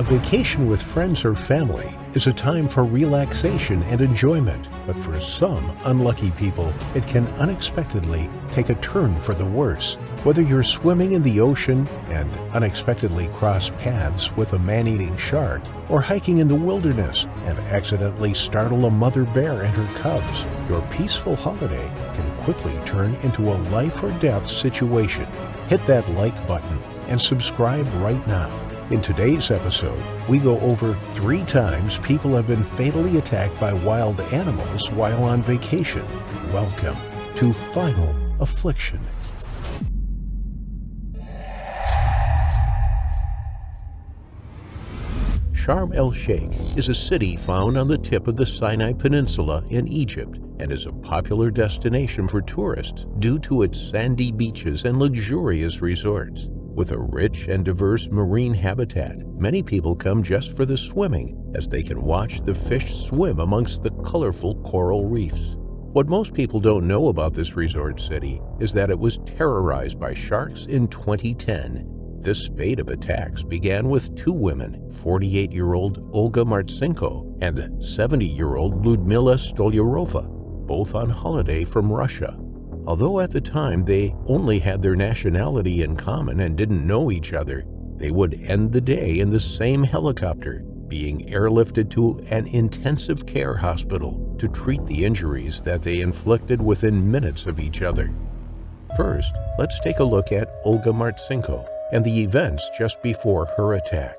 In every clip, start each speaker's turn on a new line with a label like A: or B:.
A: A vacation with friends or family is a time for relaxation and enjoyment, but for some unlucky people, it can unexpectedly take a turn for the worse. Whether you're swimming in the ocean and unexpectedly cross paths with a man-eating shark, or hiking in the wilderness and accidentally startle a mother bear and her cubs, your peaceful holiday can quickly turn into a life-or-death situation. Hit that like button and subscribe right now. In today's episode, we go over 3 times people have been fatally attacked by wild animals while on vacation. Welcome to Final Affliction. Sharm el-Sheikh is a city found on the tip of the Sinai Peninsula in Egypt and is a popular destination for tourists due to its sandy beaches and luxurious resorts. With a rich and diverse marine habitat, many people come just for the swimming, as they can watch the fish swim amongst the colorful coral reefs. What most people don't know about this resort city is that it was terrorized by sharks in 2010. This spate of attacks began with 2 women, 48-year-old Olga Martchenko and 70-year-old Lyudmila Stolyarova, both on holiday from Russia. Although at the time they only had their nationality in common and didn't know each other, they would end the day in the same helicopter, being airlifted to an intensive care hospital to treat the injuries that they inflicted within minutes of each other. First, let's take a look at Olga Martchenko and the events just before her attack.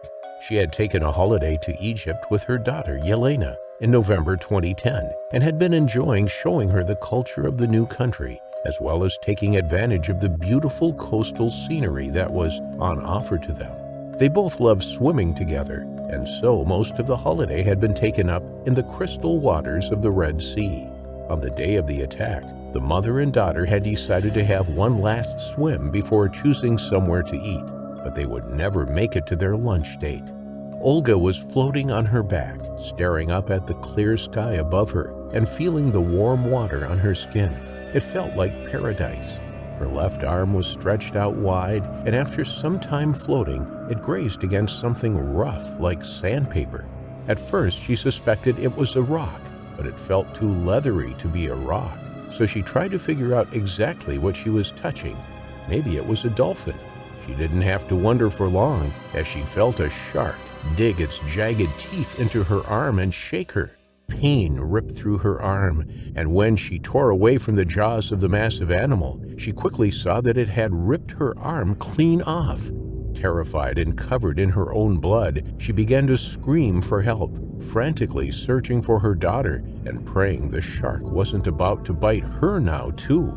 A: She had taken a holiday to Egypt with her daughter Yelena in November 2010 and had been enjoying showing her the culture of the new country, as well as taking advantage of the beautiful coastal scenery that was on offer to them. They both loved swimming together, and so most of the holiday had been taken up in the crystal waters of the Red Sea. On the day of the attack, the mother and daughter had decided to have one last swim before choosing somewhere to eat, but they would never make it to their lunch date. Olga was floating on her back, staring up at the clear sky above her and feeling the warm water on her skin. It felt like paradise. Her left arm was stretched out wide, and after some time floating, it grazed against something rough like sandpaper. At first, she suspected it was a rock, but it felt too leathery to be a rock, so she tried to figure out exactly what she was touching. Maybe it was a dolphin. She didn't have to wonder for long, as she felt a shark dig its jagged teeth into her arm and shake her. Pain ripped through her arm, and when she tore away from the jaws of the massive animal, she quickly saw that it had ripped her arm clean off. Terrified and covered in her own blood, she began to scream for help, frantically searching for her daughter and praying the shark wasn't about to bite her now too.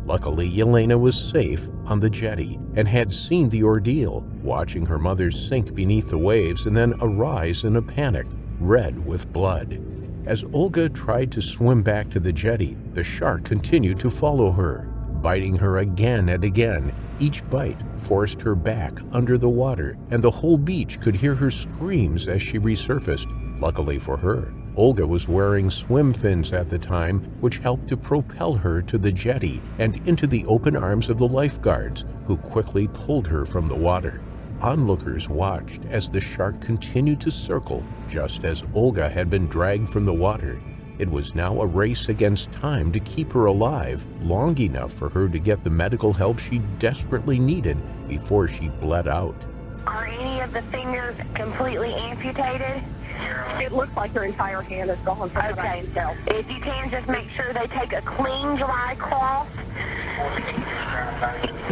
A: Luckily, Yelena was safe on the jetty and had seen the ordeal, watching her mother sink beneath the waves and then arise in a panic, red with blood. As Olga tried to swim back to the jetty, the shark continued to follow her, biting her again and again. Each bite forced her back under the water, and the whole beach could hear her screams as she resurfaced. Luckily for her, Olga was wearing swim fins at the time, which helped to propel her to the jetty and into the open arms of the lifeguards, who quickly pulled her from the water. Onlookers watched as the shark continued to circle, just as Olga had been dragged from the water. It was now a race against time to keep her alive, long enough for her to get the medical help she desperately needed before she bled out.
B: Are any of the fingers completely amputated?
C: It looks like her entire hand is gone.
B: Okay, so if you can, just make sure they take a clean, dry cloth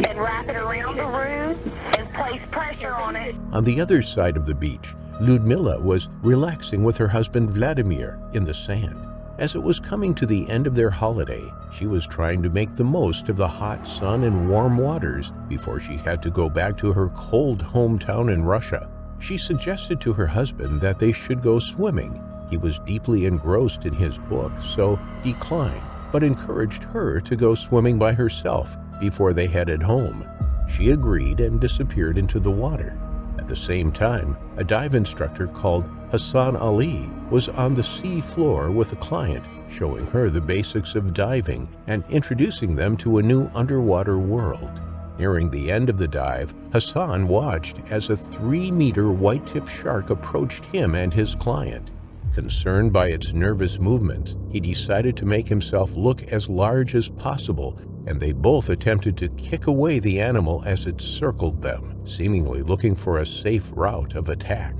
B: and wrap it around the wound and place pressure on it.
A: On the other side of the beach, Lyudmila was relaxing with her husband Vladimir in the sand. As it was coming to the end of their holiday, she was trying to make the most of the hot sun and warm waters before she had to go back to her cold hometown in Russia. She suggested to her husband that they should go swimming. He was deeply engrossed in his book, so declined, but encouraged her to go swimming by herself before they headed home. She agreed and disappeared into the water. At the same time, a dive instructor called Hassan Ali was on the sea floor with a client, showing her the basics of diving and introducing them to a new underwater world. Nearing the end of the dive, Hassan watched as a 3-meter white-tip shark approached him and his client. Concerned by its nervous movements, he decided to make himself look as large as possible, and they both attempted to kick away the animal as it circled them, seemingly looking for a safe route of attack.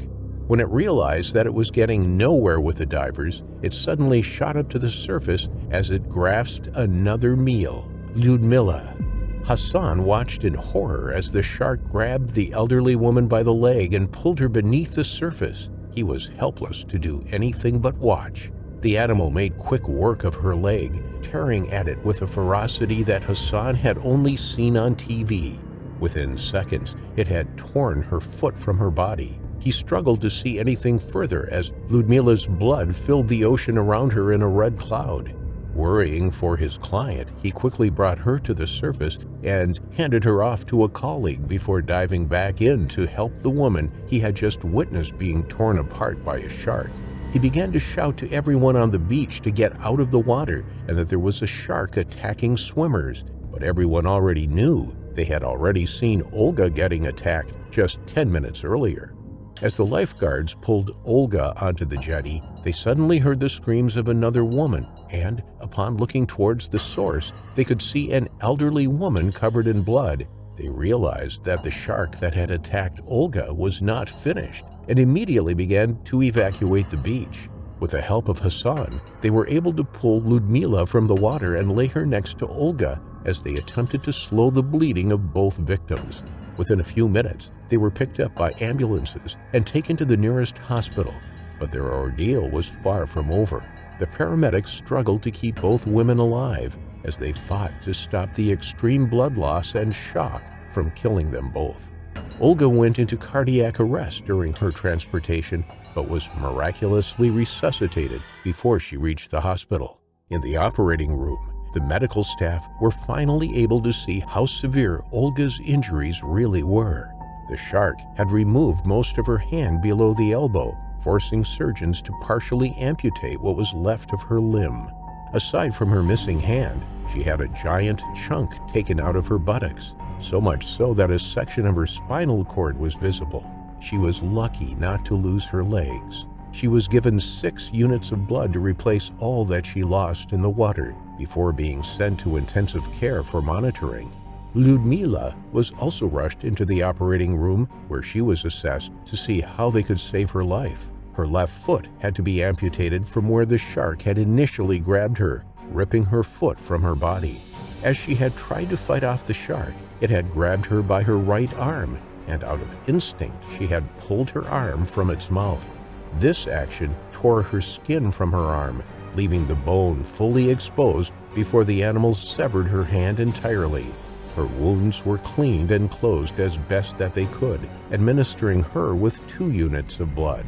A: When it realized that it was getting nowhere with the divers, it suddenly shot up to the surface as it grasped another meal, Lyudmila. Hassan watched in horror as the shark grabbed the elderly woman by the leg and pulled her beneath the surface. He was helpless to do anything but watch. The animal made quick work of her leg, tearing at it with a ferocity that Hassan had only seen on TV. Within seconds, it had torn her foot from her body. He struggled to see anything further as Lyudmila's blood filled the ocean around her in a red cloud. Worrying for his client, he quickly brought her to the surface and handed her off to a colleague before diving back in to help the woman he had just witnessed being torn apart by a shark. He began to shout to everyone on the beach to get out of the water and that there was a shark attacking swimmers, but everyone already knew. They had already seen Olga getting attacked just 10 minutes earlier. As the lifeguards pulled Olga onto the jetty, they suddenly heard the screams of another woman, and upon looking towards the source, they could see an elderly woman covered in blood. They realized that the shark that had attacked Olga was not finished, and immediately began to evacuate the beach. With the help of Hassan, they were able to pull Lyudmila from the water and lay her next to Olga as they attempted to slow the bleeding of both victims. Within a few minutes, they were picked up by ambulances and taken to the nearest hospital, but their ordeal was far from over. The paramedics struggled to keep both women alive as they fought to stop the extreme blood loss and shock from killing them both. Olga went into cardiac arrest during her transportation, but was miraculously resuscitated before she reached the hospital. In the operating room, the medical staff were finally able to see how severe Olga's injuries really were. The shark had removed most of her hand below the elbow, forcing surgeons to partially amputate what was left of her limb. Aside from her missing hand, she had a giant chunk taken out of her buttocks, so much so that a section of her spinal cord was visible. She was lucky not to lose her legs. She was given 6 units of blood to replace all that she lost in the water before being sent to intensive care for monitoring. Lyudmila was also rushed into the operating room where she was assessed to see how they could save her life. Her left foot had to be amputated from where the shark had initially grabbed her, ripping her foot from her body. As she had tried to fight off the shark, it had grabbed her by her right arm, and out of instinct she had pulled her arm from its mouth. This action tore her skin from her arm, leaving the bone fully exposed before the animal severed her hand entirely. Her wounds were cleaned and closed as best that they could, administering her with 2 units of blood.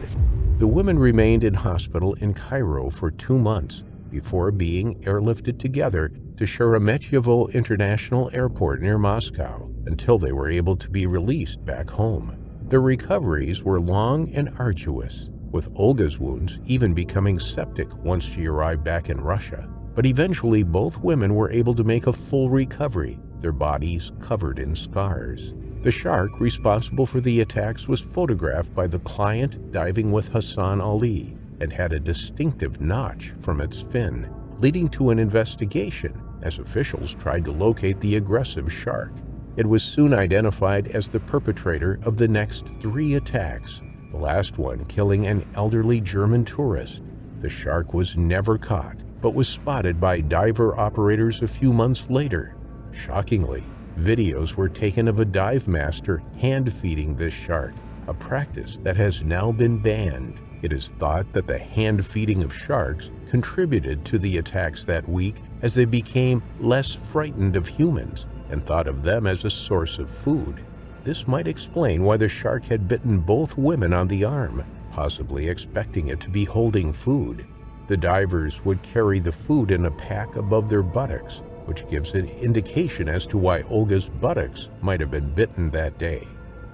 A: The women remained in hospital in Cairo for 2 months before being airlifted together to Sheremetyevo International Airport near Moscow until they were able to be released back home. Their recoveries were long and arduous, with Olga's wounds even becoming septic once she arrived back in Russia. But eventually both women were able to make a full recovery, their bodies covered in scars. The shark responsible for the attacks was photographed by the client diving with Hassan Ali and had a distinctive notch from its fin, leading to an investigation as officials tried to locate the aggressive shark. It was soon identified as the perpetrator of the next 3 attacks, the last one killing an elderly German tourist. The shark was never caught, but was spotted by diver operators a few months later. Shockingly, videos were taken of a dive master hand-feeding this shark, a practice that has now been banned. It is thought that the hand-feeding of sharks contributed to the attacks that week as they became less frightened of humans and thought of them as a source of food. This might explain why the shark had bitten both women on the arm, possibly expecting it to be holding food. The divers would carry the food in a pack above their buttocks, which gives an indication as to why Olga's buttocks might have been bitten that day.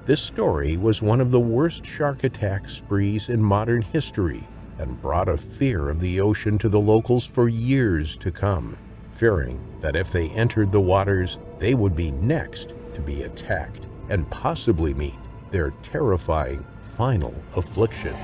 A: This story was one of the worst shark attack sprees in modern history and brought a fear of the ocean to the locals for years to come, fearing that if they entered the waters, they would be next to be attacked and possibly meet their terrifying final affliction.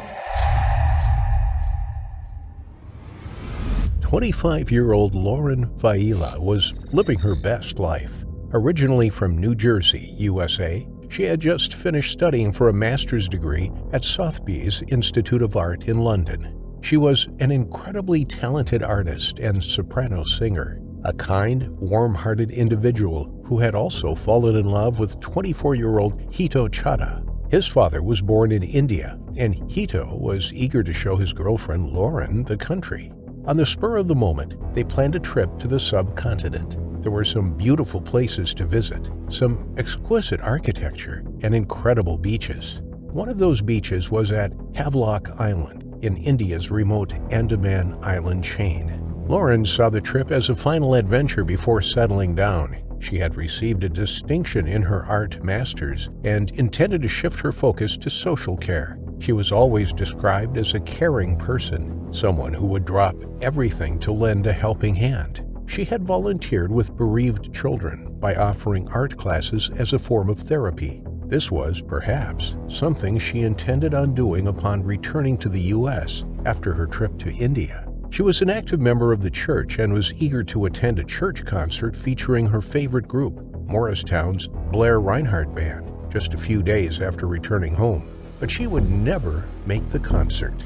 A: 25-year-old Lauren Failla was living her best life. Originally from New Jersey, USA, she had just finished studying for a master's degree at Sotheby's Institute of Art in London. She was an incredibly talented artist and soprano singer, a kind, warm-hearted individual who had also fallen in love with 24-year-old Hito Chadha. His father was born in India, and Hito was eager to show his girlfriend Lauren the country. On the spur of the moment, they planned a trip to the subcontinent. There were some beautiful places to visit, some exquisite architecture, and incredible beaches. One of those beaches was at Havelock Island, in India's remote Andaman Island chain. Lauren saw the trip as a final adventure before settling down. She had received a distinction in her art masters and intended to shift her focus to social care. She was always described as a caring person, someone who would drop everything to lend a helping hand. She had volunteered with bereaved children by offering art classes as a form of therapy. This was, perhaps, something she intended on doing upon returning to the U.S. after her trip to India. She was an active member of the church and was eager to attend a church concert featuring her favorite group, Morristown's Blair Reinhardt Band, just a few days after returning home. But she would never make the concert.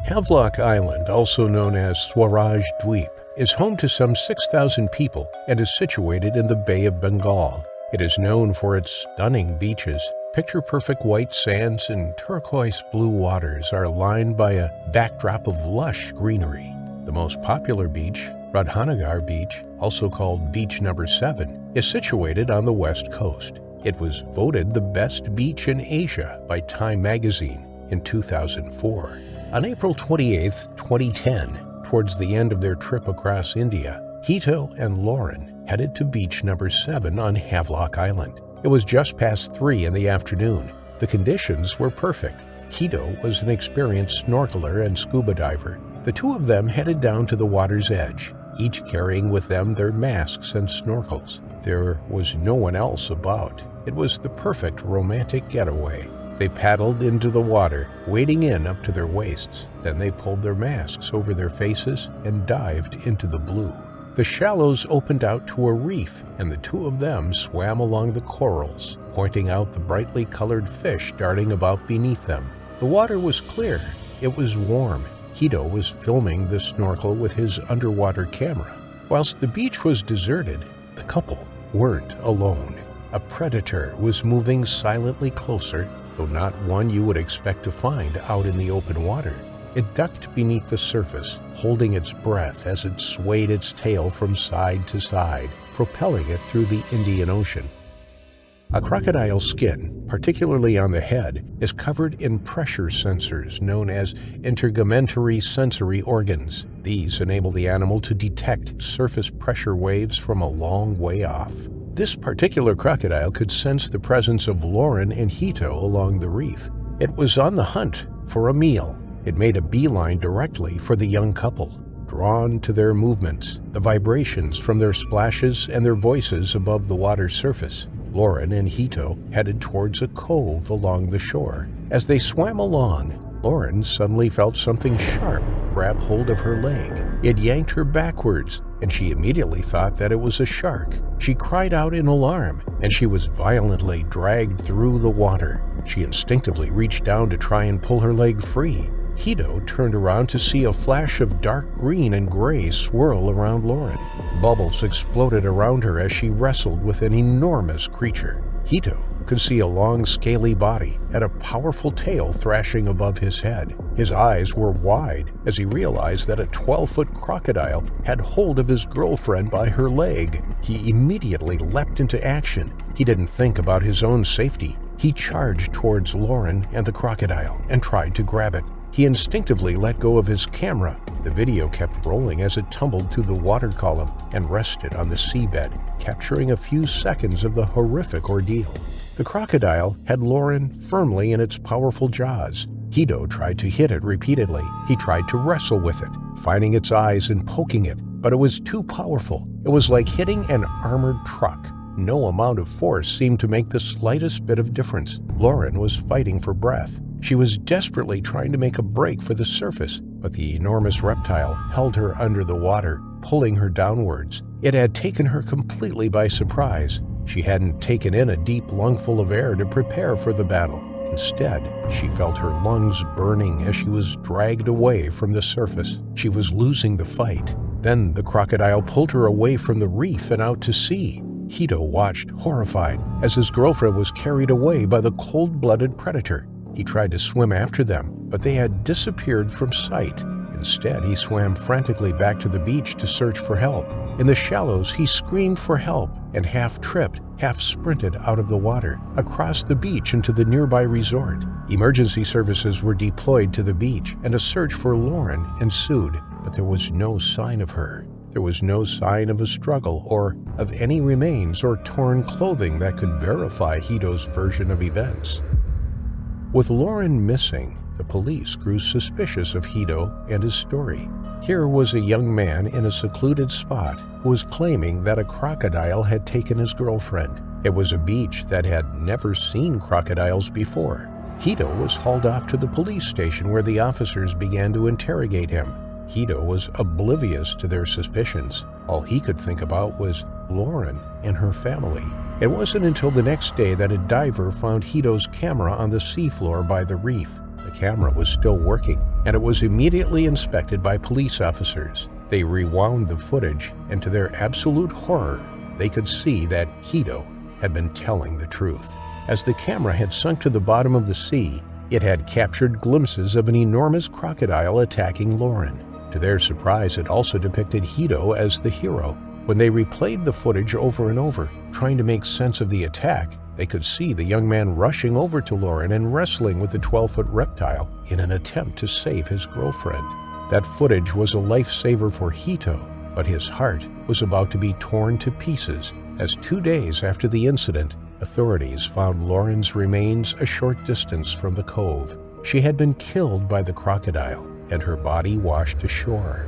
A: Havelock Island, also known as Swaraj Dweep, is home to some 6,000 people and is situated in the Bay of Bengal. It is known for its stunning beaches. Picture-perfect white sands and turquoise blue waters are lined by a backdrop of lush greenery. The most popular beach, Radhanagar Beach, also called Beach Number 7, is situated on the west coast. It was voted the best beach in Asia by Time magazine in 2004. On April 28, 2010, towards the end of their trip across India, Hito and Lauren headed to Beach Number 7 on Havelock Island. It was just past 3 in the afternoon. The conditions were perfect. Hito was an experienced snorkeler and scuba diver. The two of them headed down to the water's edge, each carrying with them their masks and snorkels. There was no one else about. It was the perfect romantic getaway. They paddled into the water, wading in up to their waists. Then they pulled their masks over their faces and dived into the blue. The shallows opened out to a reef, and the two of them swam along the corals, pointing out the brightly colored fish darting about beneath them. The water was clear. It was warm. Hito was filming the snorkel with his underwater camera. Whilst the beach was deserted, the couple weren't alone. A predator was moving silently closer, though not one you would expect to find out in the open water. It ducked beneath the surface, holding its breath as it swayed its tail from side to side, propelling it through the Indian Ocean. A crocodile's skin, particularly on the head, is covered in pressure sensors known as integumentary sensory organs. These enable the animal to detect surface pressure waves from a long way off. This particular crocodile could sense the presence of Lauren and Hito along the reef. It was on the hunt for a meal. It made a beeline directly for the young couple, drawn to their movements, the vibrations from their splashes and their voices above the water's surface. Lauren and Hito headed towards a cove along the shore. As they swam along, Lauren suddenly felt something sharp grab hold of her leg. It yanked her backwards, and she immediately thought that it was a shark. She cried out in alarm, and she was violently dragged through the water. She instinctively reached down to try and pull her leg free. Hito turned around to see a flash of dark green and gray swirl around Lauren. Bubbles exploded around her as she wrestled with an enormous creature. Hito could see a long, scaly body and a powerful tail thrashing above his head. His eyes were wide as he realized that a 12-foot crocodile had hold of his girlfriend by her leg. He immediately leapt into action. He didn't think about his own safety. He charged towards Lauren and the crocodile and tried to grab it. He instinctively let go of his camera. The video kept rolling as it tumbled to the water column and rested on the seabed, capturing a few seconds of the horrific ordeal. The crocodile had Lauren firmly in its powerful jaws. Hito tried to hit it repeatedly. He tried to wrestle with it, finding its eyes and poking it, but it was too powerful. It was like hitting an armored truck. No amount of force seemed to make the slightest bit of difference. Lauren was fighting for breath. She was desperately trying to make a break for the surface, but the enormous reptile held her under the water, pulling her downwards. It had taken her completely by surprise. She hadn't taken in a deep lungful of air to prepare for the battle. Instead, she felt her lungs burning as she was dragged away from the surface. She was losing the fight. Then the crocodile pulled her away from the reef and out to sea. Hito watched, horrified, as his girlfriend was carried away by the cold-blooded predator. He tried to swim after them, but they had disappeared from sight. Instead, he swam frantically back to the beach to search for help. In the shallows, he screamed for help and half-tripped, half-sprinted out of the water, across the beach into the nearby resort. Emergency services were deployed to the beach, and a search for Lauren ensued, but there was no sign of her. There was no sign of a struggle or of any remains or torn clothing that could verify Hito's version of events. With Lauren missing, the police grew suspicious of Hito and his story. Here was a young man in a secluded spot who was claiming that a crocodile had taken his girlfriend. It was a beach that had never seen crocodiles before. Hito was hauled off to the police station where the officers began to interrogate him. Hito was oblivious to their suspicions. All he could think about was Lauren and her family. It wasn't until the next day that a diver found Hito's camera on the seafloor by the reef. The camera was still working, and it was immediately inspected by police officers. They rewound the footage, and to their absolute horror, they could see that Hito had been telling the truth. As the camera had sunk to the bottom of the sea, it had captured glimpses of an enormous crocodile attacking Lauren. To their surprise, it also depicted Hito as the hero. When they replayed the footage over and over, trying to make sense of the attack, they could see the young man rushing over to Lauren and wrestling with the 12-foot reptile in an attempt to save his girlfriend. That footage was a lifesaver for Hito, but his heart was about to be torn to pieces as 2 days after the incident, authorities found Lauren's remains a short distance from the cove. She had been killed by the crocodile, and her body washed ashore.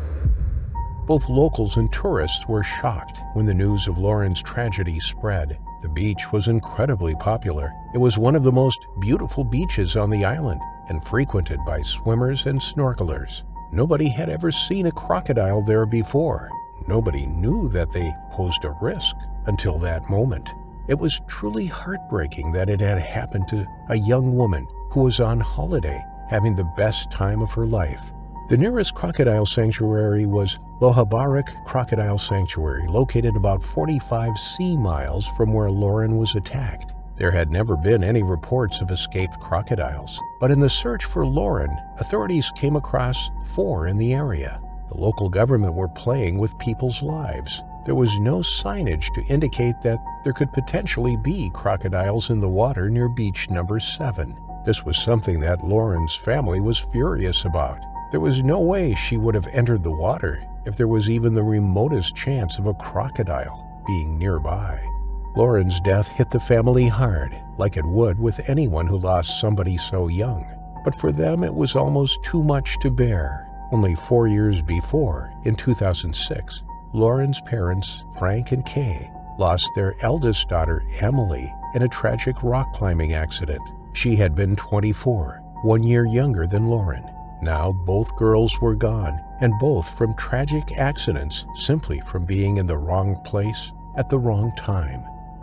A: Both locals and tourists were shocked when the news of Lauren's tragedy spread. The beach was incredibly popular. It was one of the most beautiful beaches on the island and frequented by swimmers and snorkelers. Nobody had ever seen a crocodile there before. Nobody knew that they posed a risk until that moment. It was truly heartbreaking that it had happened to a young woman who was on holiday, having the best time of her life. The nearest crocodile sanctuary was Lohabarak Crocodile Sanctuary, located about 45 sea miles from where Lauren was attacked. There had never been any reports of escaped crocodiles, but in the search for Lauren, authorities came across 4 in the area. The local government were playing with people's lives. There was no signage to indicate that there could potentially be crocodiles in the water near beach number 7. This was something that Lauren's family was furious about. There was no way she would have entered the water if there was even the remotest chance of a crocodile being nearby. Lauren's death hit the family hard, like it would with anyone who lost somebody so young. But for them, it was almost too much to bear. Only 4 years before, in 2006, Lauren's parents, Frank and Kay, lost their eldest daughter, Emily, in a tragic rock climbing accident. She had been 24, 1 year younger than Lauren. Now both girls were gone, and both from tragic accidents, simply from being in the wrong place at the wrong time.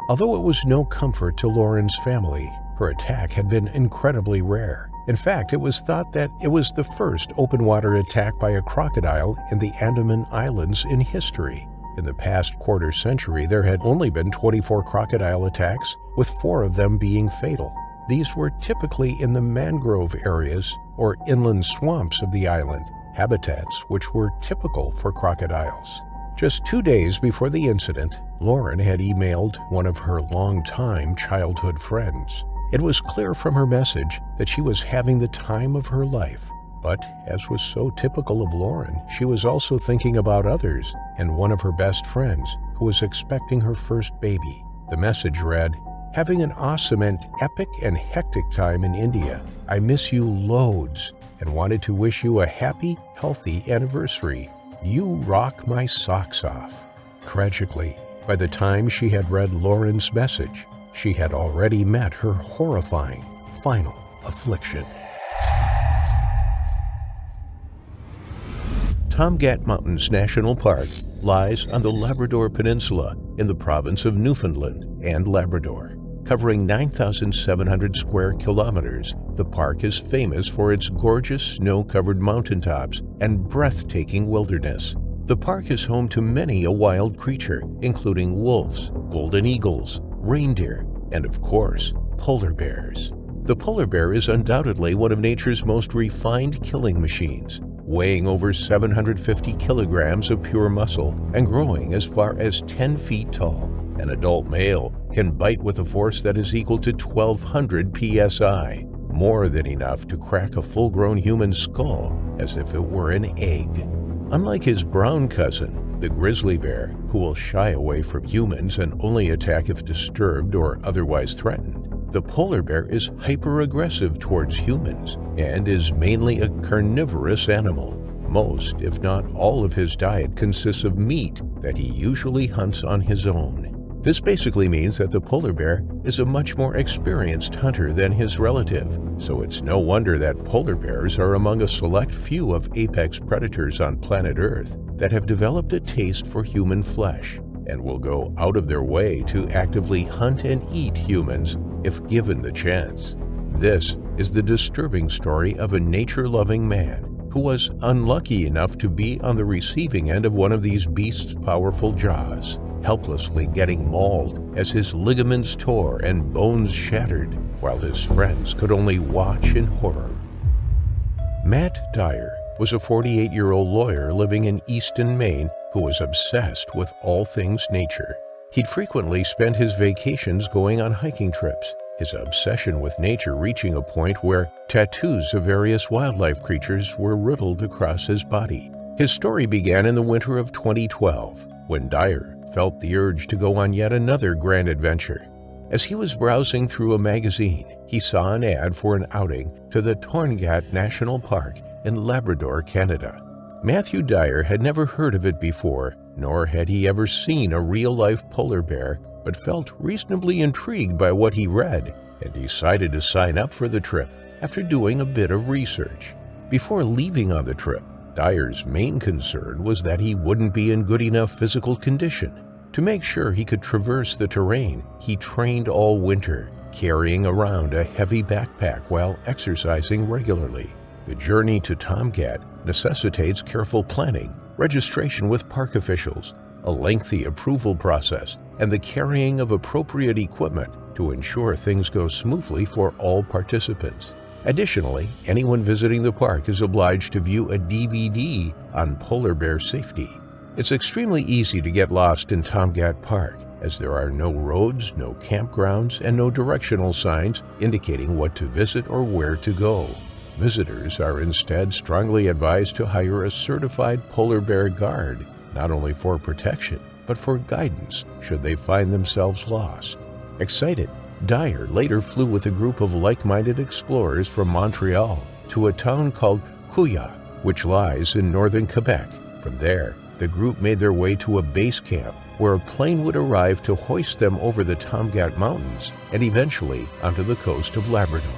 A: Although it was no comfort to Lauren's family, her attack had been incredibly rare. In fact, it was thought that it was the first open water attack by a crocodile in the Andaman Islands in history. In the past quarter century, there had only been 24 crocodile attacks, with 4 of them being fatal. These were typically in the mangrove areas or inland swamps of the island, habitats which were typical for crocodiles. Just 2 days before the incident, Lauren had emailed one of her longtime childhood friends. It was clear from her message that she was having the time of her life. But, as was so typical of Lauren, she was also thinking about others and one of her best friends who was expecting her first baby. The message read, "Having an awesome and epic and hectic time in India. I miss you loads and wanted to wish you a happy, healthy anniversary. You rock my socks off." Tragically, By the time she had read Lauren's message, she had already met her horrifying final affliction. Tomgat Mountains National Park lies on the Labrador Peninsula in the province of Newfoundland and Labrador. Covering 9,700 square kilometers, the park is famous for its gorgeous snow-covered mountaintops and breathtaking wilderness. The park is home to many a wild creature, including wolves, golden eagles, reindeer, and of course, polar bears. The polar bear is undoubtedly one of nature's most refined killing machines, weighing over 750 kilograms of pure muscle and growing as far as 10 feet tall. An adult male can bite with a force that is equal to 1,200 psi, more than enough to crack a full-grown human skull as if it were an egg. Unlike his brown cousin, the grizzly bear, who will shy away from humans and only attack if disturbed or otherwise threatened, the polar bear is hyper-aggressive towards humans and is mainly a carnivorous animal. Most, if not all, of his diet consists of meat that he usually hunts on his own. This basically means that the polar bear is a much more experienced hunter than his relative, so it's no wonder that polar bears are among a select few of apex predators on planet Earth that have developed a taste for human flesh and will go out of their way to actively hunt and eat humans if given the chance. This is the disturbing story of a nature-loving man who was unlucky enough to be on the receiving end of one of these beasts' powerful jaws, helplessly getting mauled as his ligaments tore and bones shattered, while his friends could only watch in horror. Matt Dyre was a 48-year-old lawyer living in Easton, Maine, who was obsessed with all things nature. He'd frequently spend his vacations going on hiking trips, his obsession with nature reaching a point where tattoos of various wildlife creatures were riddled across his body. His story began in the winter of 2012, when Dyre felt the urge to go on yet another grand adventure. As he was browsing through a magazine, he saw an ad for an outing to the Tomgat National Park in Labrador, Canada. Matthew Dyre had never heard of it before, nor had he ever seen a real-life polar bear, but felt reasonably intrigued by what he read and decided to sign up for the trip after doing a bit of research. Before leaving on the trip, Dyre's main concern was that he wouldn't be in good enough physical condition. To make sure he could traverse the terrain, he trained all winter, carrying around a heavy backpack while exercising regularly. The journey to Tomgat necessitates careful planning, registration with park officials, a lengthy approval process, and the carrying of appropriate equipment to ensure things go smoothly for all participants. Additionally, anyone visiting the park is obliged to view a DVD on polar bear safety. It's extremely easy to get lost in Tomgat Park, as there are no roads, no campgrounds, and no directional signs indicating what to visit or where to go. Visitors are instead strongly advised to hire a certified polar bear guard, not only for protection, but for guidance should they find themselves lost. Excited, Dyre later flew with a group of like-minded explorers from Montreal to a town called Failla, which lies in northern Quebec. From there, the group made their way to a base camp where a plane would arrive to hoist them over the Tomgat Mountains and eventually onto the coast of Labrador.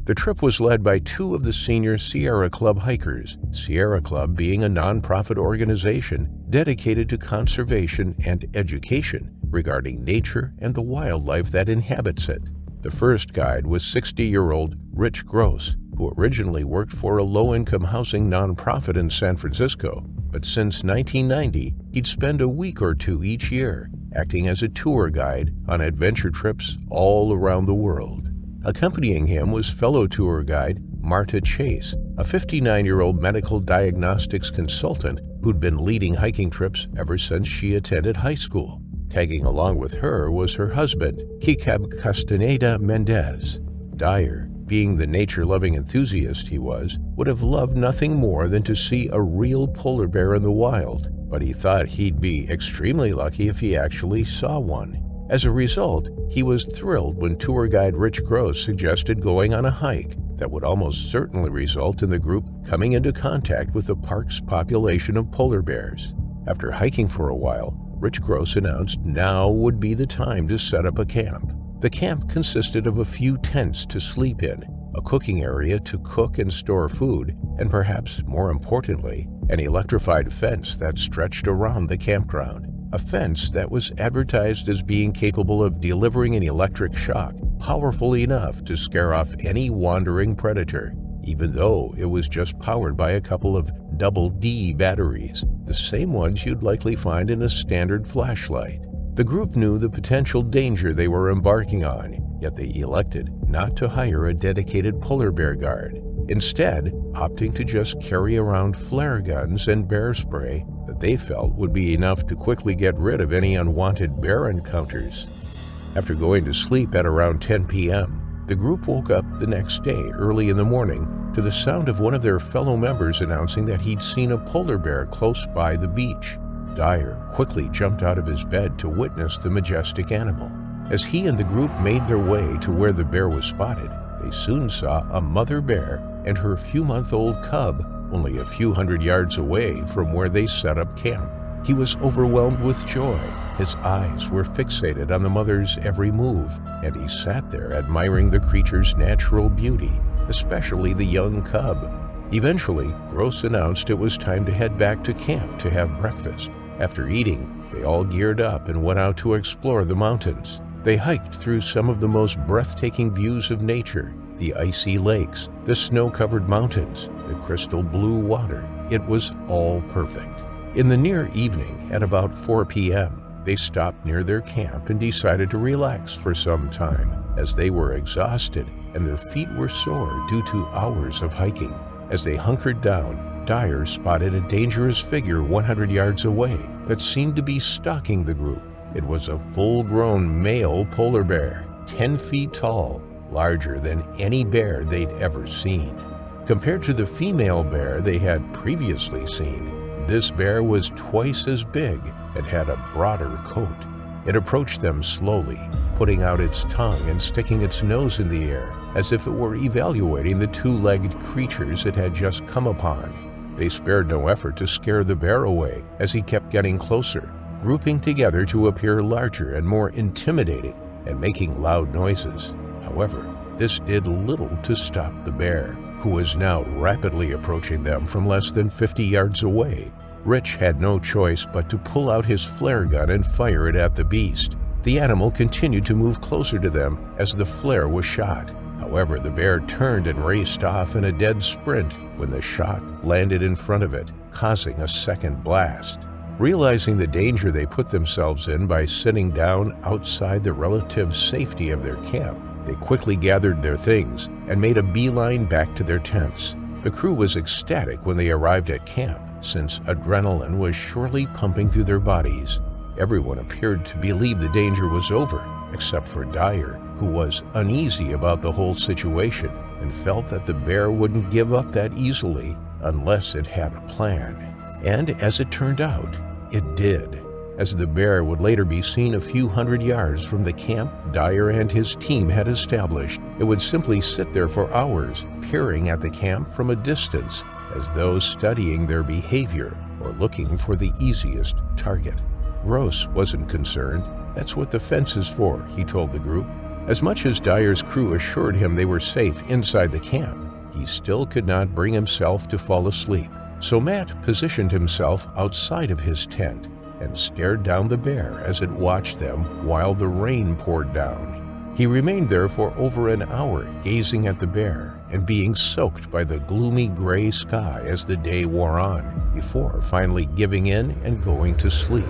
A: The trip was led by two of the senior Sierra Club hikers, Sierra Club being a non-profit organization dedicated to conservation and education regarding nature and the wildlife that inhabits it. The first guide was 60-year-old Rich Gross, who originally worked for a low-income housing nonprofit in San Francisco, but since 1990, he'd spend a week or two each year acting as a tour guide on adventure trips all around the world. Accompanying him was fellow tour guide Marta Chase, a 59-year-old medical diagnostics consultant who'd been leading hiking trips ever since she attended high school. Tagging along with her was her husband, Kikab Castaneda Mendez. Dyre, being the nature-loving enthusiast he was, would have loved nothing more than to see a real polar bear in the wild, but he thought he'd be extremely lucky if he actually saw one. As a result, he was thrilled when tour guide Rich Gross suggested going on a hike that would almost certainly result in the group coming into contact with the park's population of polar bears. After hiking for a while, Rich Gross announced now would be the time to set up a camp. The camp consisted of a few tents to sleep in, a cooking area to cook and store food, and perhaps more importantly, an electrified fence that stretched around the campground. A fence that was advertised as being capable of delivering an electric shock powerful enough to scare off any wandering predator, even though it was just powered by a couple of double D batteries, the same ones you'd likely find in a standard flashlight. The group knew the potential danger they were embarking on, yet they elected not to hire a dedicated polar bear guard, instead opting to just carry around flare guns and bear spray that they felt would be enough to quickly get rid of any unwanted bear encounters. After going to sleep at around 10 p.m., the group woke up the next day early in the morning to the sound of one of their fellow members announcing that he'd seen a polar bear close by the beach. Dyre quickly jumped out of his bed to witness the majestic animal. As he and the group made their way to where the bear was spotted, they soon saw a mother bear and her few-month-old cub only a few hundred yards away from where they set up camp. He was overwhelmed with joy. His eyes were fixated on the mother's every move, and he sat there admiring the creature's natural beauty, especially the young cub. Eventually, Gross announced it was time to head back to camp to have breakfast. After eating, they all geared up and went out to explore the mountains. They hiked through some of the most breathtaking views of nature, the icy lakes, the snow-covered mountains, the crystal blue water. It was all perfect. In the near evening, at about 4 p.m., they stopped near their camp and decided to relax for some time, as they were exhausted and their feet were sore due to hours of hiking. As they hunkered down, Dyre spotted a dangerous figure 100 yards away that seemed to be stalking the group. It was a full-grown male polar bear, 10 feet tall, larger than any bear they'd ever seen. Compared to the female bear they had previously seen, this bear was twice as big and had a broader coat. It approached them slowly, putting out its tongue and sticking its nose in the air, as if it were evaluating the two-legged creatures it had just come upon. They spared no effort to scare the bear away as he kept getting closer, grouping together to appear larger and more intimidating and making loud noises. However, this did little to stop the bear, who was now rapidly approaching them from less than 50 yards away. Rich had no choice but to pull out his flare gun and fire it at the beast. The animal continued to move closer to them as the flare was shot. However, the bear turned and raced off in a dead sprint when the shot landed in front of it, causing a second blast. Realizing the danger they put themselves in by sitting down outside the relative safety of their camp, they quickly gathered their things and made a beeline back to their tents. The crew was ecstatic when they arrived at camp, since adrenaline was surely pumping through their bodies. Everyone appeared to believe the danger was over, except for Dyre, who was uneasy about the whole situation and felt that the bear wouldn't give up that easily unless it had a plan. And as it turned out, it did. As the bear would later be seen a few hundred yards from the camp Dyre and his team had established, it would simply sit there for hours, peering at the camp from a distance, as though studying their behavior or looking for the easiest target. Gross wasn't concerned. That's what the fence is for, he told the group. As much as Dyre's crew assured him they were safe inside the camp, he still could not bring himself to fall asleep. So Matt positioned himself outside of his tent and stared down the bear as it watched them while the rain poured down. He remained there for over an hour, gazing at the bear and being soaked by the gloomy gray sky as the day wore on, before finally giving in and going to sleep.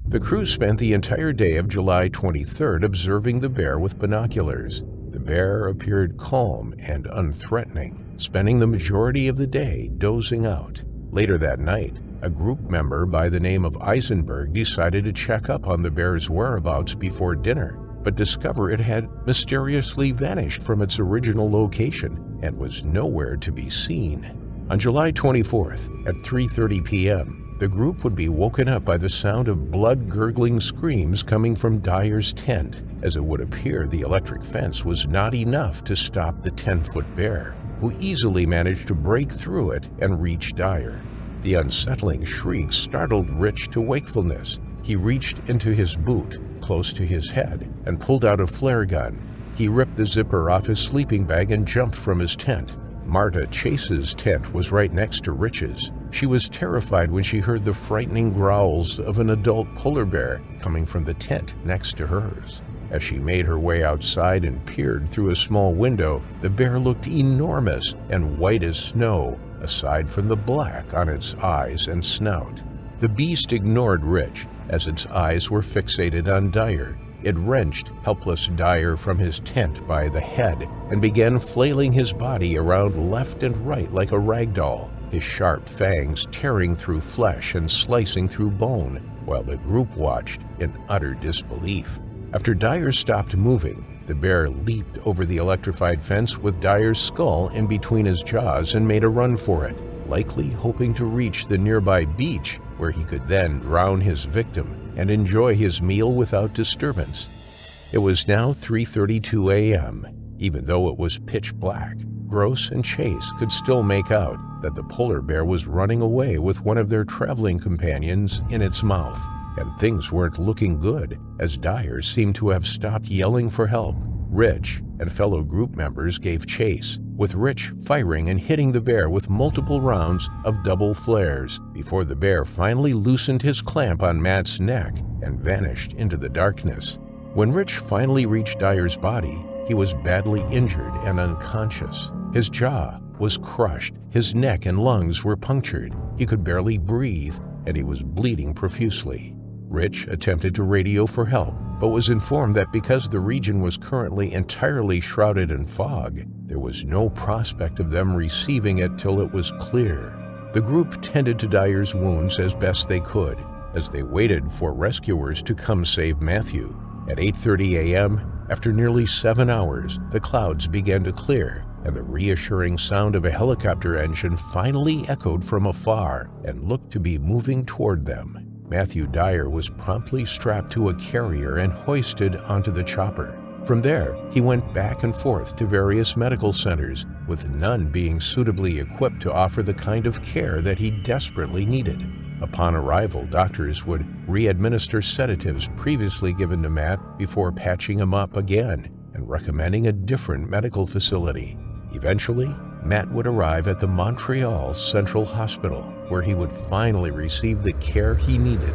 A: The crew spent the entire day of July 23rd observing the bear with binoculars. The bear appeared calm and unthreatening, spending the majority of the day dozing out. Later that night, a group member by the name of Eisenberg decided to check up on the bear's whereabouts before dinner, but discover it had mysteriously vanished from its original location and was nowhere to be seen. On July 24th, at 3:30 p.m., the group would be woken up by the sound of blood-gurgling screams coming from Dyre's tent, as it would appear the electric fence was not enough to stop the 10-foot bear, who easily managed to break through it and reach Dyre. The unsettling shriek startled Rich to wakefulness. He reached into his boot, close to his head, and pulled out a flare gun. He ripped the zipper off his sleeping bag and jumped from his tent. Marta Chase's tent was right next to Rich's. She was terrified when she heard the frightening growls of an adult polar bear coming from the tent next to hers. As she made her way outside and peered through a small window, the bear looked enormous and white as snow, aside from the black on its eyes and snout. The beast ignored Rich, as its eyes were fixated on Dyre. It wrenched helpless Dyre from his tent by the head and began flailing his body around left and right like a rag doll, his sharp fangs tearing through flesh and slicing through bone, while the group watched in utter disbelief. After Dyre stopped moving, the bear leaped over the electrified fence with Dyre's skull in between his jaws and made a run for it, likely hoping to reach the nearby beach, where he could then drown his victim and enjoy his meal without disturbance. It was now 3:32 a.m. Even though it was pitch black, Gross and Chase could still make out that the polar bear was running away with one of their traveling companions in its mouth. And things weren't looking good, as Dyre seemed to have stopped yelling for help. Rich and fellow group members gave chase, with Rich firing and hitting the bear with multiple rounds of double flares, before the bear finally loosened his clamp on Matt's neck and vanished into the darkness. When Rich finally reached Dyre's body, he was badly injured and unconscious. His jaw was crushed, his neck and lungs were punctured, he could barely breathe, and he was bleeding profusely. Rich attempted to radio for help, but was informed that because the region was currently entirely shrouded in fog, there was no prospect of them receiving it till it was clear. The group tended to Dyre's wounds as best they could, as they waited for rescuers to come save Matthew. At 8:30 a.m., after nearly 7 hours, the clouds began to clear, and the reassuring sound of a helicopter engine finally echoed from afar and looked to be moving toward them. Matthew Dyre was promptly strapped to a carrier and hoisted onto the chopper. From there, he went back and forth to various medical centers, with none being suitably equipped to offer the kind of care that he desperately needed. Upon arrival, doctors would re-administer sedatives previously given to Matt before patching him up again and recommending a different medical facility. Eventually, Matt would arrive at the Montreal Central Hospital, where he would finally receive the care he needed.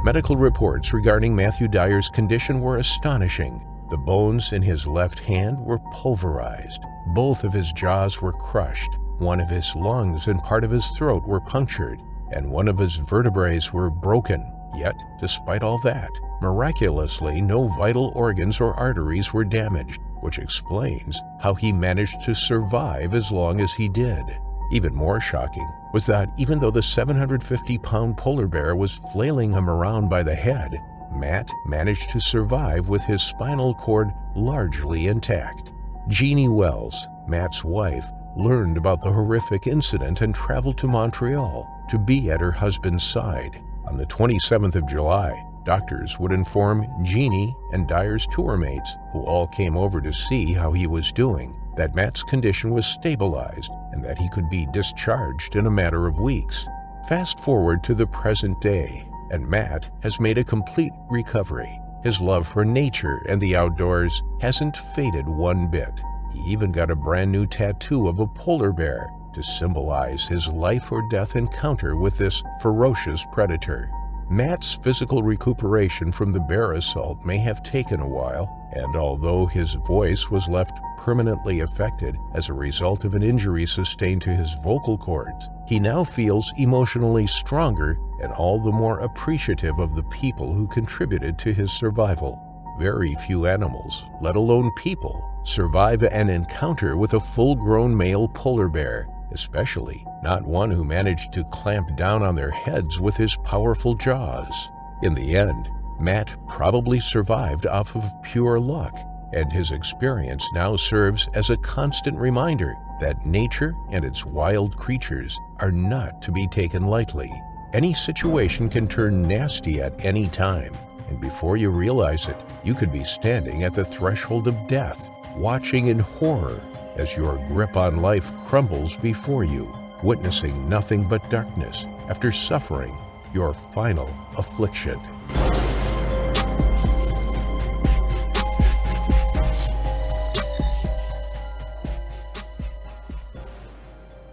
A: Medical reports regarding Matthew Dyre's condition were astonishing. The bones in his left hand were pulverized. Both of his jaws were crushed. One of his lungs and part of his throat were punctured, and one of his vertebrae were broken. Yet, despite all that, miraculously, no vital organs or arteries were damaged, which explains how he managed to survive as long as he did. Even more shocking was that even though the 750-pound polar bear was flailing him around by the head, Matt managed to survive with his spinal cord largely intact. Jeannie Wells, Matt's wife, learned about the horrific incident and traveled to Montreal to be at her husband's side. On the 27th of July, doctors would inform Jeannie and Dyre's tour mates, who all came over to see how he was doing, that Matt's condition was stabilized and that he could be discharged in a matter of weeks. Fast forward to the present day, and Matt has made a complete recovery. His love for nature and the outdoors hasn't faded one bit. He even got a brand new tattoo of a polar bear to symbolize his life or death encounter with this ferocious predator. Matt's physical recuperation from the bear assault may have taken a while, and although his voice was left permanently affected as a result of an injury sustained to his vocal cords, he now feels emotionally stronger and all the more appreciative of the people who contributed to his survival. Very few animals, let alone people, survive an encounter with a full-grown male polar bear, especially not one who managed to clamp down on their heads with his powerful jaws. In the end, Matt probably survived off of pure luck, and his experience now serves as a constant reminder that nature and its wild creatures are not to be taken lightly. Any situation can turn nasty at any time, and before you realize it, you could be standing at the threshold of death, watching in horror as your grip on life crumbles before you. witnessing nothing but darkness after suffering your final affliction.